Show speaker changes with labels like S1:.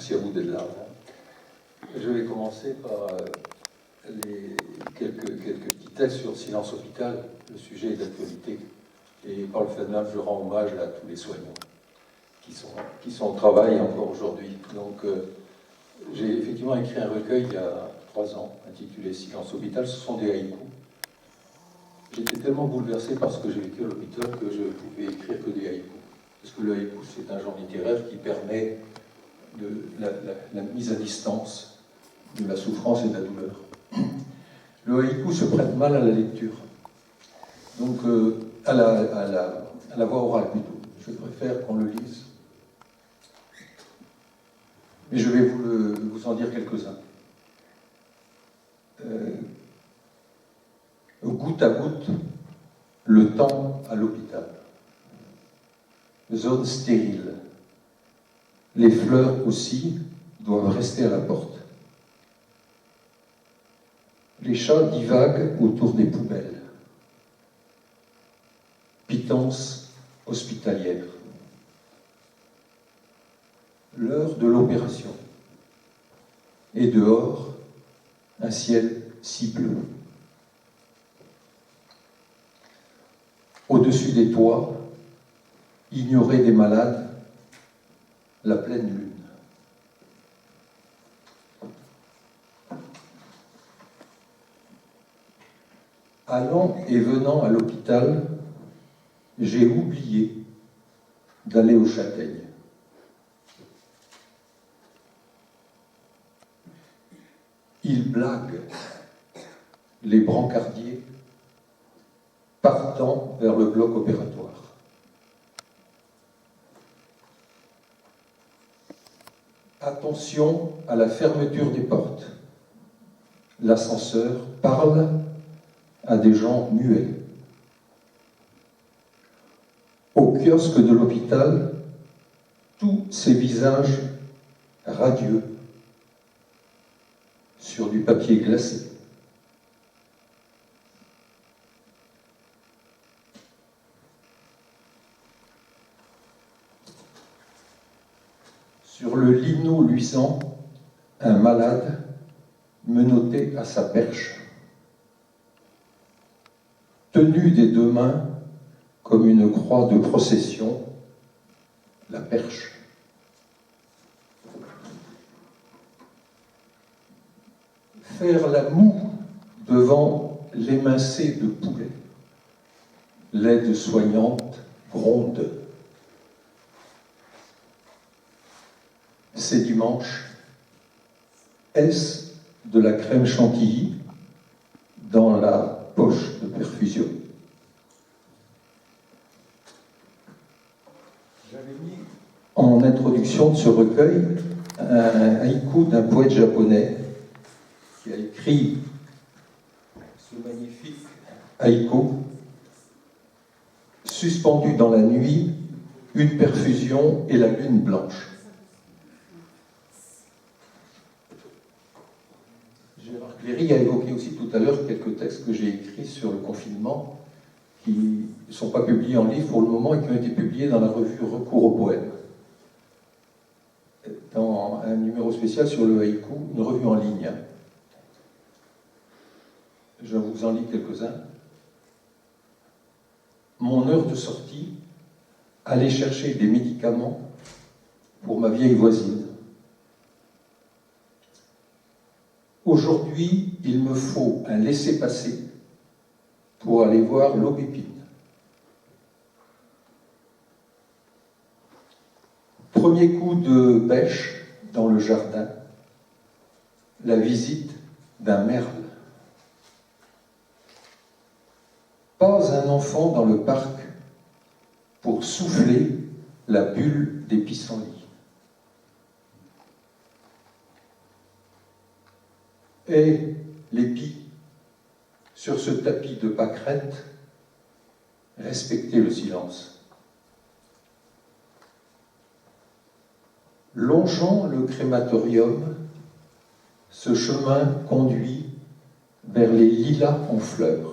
S1: Merci à vous d'être là. Je vais commencer par quelques petits textes sur Silence Hôpital. Le sujet est d'actualité. Et par le fait même, je rends hommage à tous les soignants qui sont au travail encore aujourd'hui. Donc, j'ai effectivement écrit un recueil il y a 3 ans, intitulé Silence Hôpital. Ce sont des haïkus. J'étais tellement bouleversé par ce que j'ai vécu à l'hôpital que je pouvais écrire que des haïkus. Parce que le haïku, c'est un genre littéraire qui permet la mise à distance de la souffrance et de la douleur. Le haïku se prête mal à la lecture, donc à la voix orale plutôt. Je préfère qu'on le lise. Mais je vais vous en dire quelques-uns. Goutte à goutte, le temps à l'hôpital. Zone stérile. Les fleurs aussi doivent rester à la porte. Les chats divaguent autour des poubelles. Pitance hospitalière. L'heure de l'opération. Et dehors, un ciel si bleu. Au-dessus des toits, ignorés des malades, la pleine lune. Allant et venant à l'hôpital, j'ai oublié d'aller aux châtaignes. Ils blaguent, les brancardiers, partant vers le bloc opératoire. Attention à la fermeture des portes. L'ascenseur parle à des gens muets. Au kiosque de l'hôpital, tous ces visages radieux sur du papier glacé. Sur le lino luisant, un malade menotté à sa perche, tenu des 2 mains comme une croix de procession, la perche. Faire la moue devant l'émincé de poulet. L'aide soignante gronde. C'est dimanche. Est-ce de la crème chantilly dans la poche de perfusion? J'avais mis en introduction de ce recueil un haïku d'un poète japonais qui a écrit ce magnifique haïku: suspendu dans la nuit, une perfusion et la lune blanche. Gérard Cléry a évoqué aussi tout à l'heure quelques textes que j'ai écrits sur le confinement qui ne sont pas publiés en livre pour le moment et qui ont été publiés dans la revue Recours au poème. Dans un numéro spécial sur le haïku, une revue en ligne. Je vous en lis quelques-uns. Mon heure de sortie, aller chercher des médicaments pour ma vieille voisine. Aujourd'hui, il me faut un laissez-passer pour aller voir l'aubépine. Premier coup de bêche dans le jardin, la visite d'un merle. Pas un enfant dans le parc pour souffler la bulle des pissenlits. Et l'épi, sur ce tapis de pâquerette, respectez le silence. Longeant le crématorium, ce chemin conduit vers les lilas en fleurs.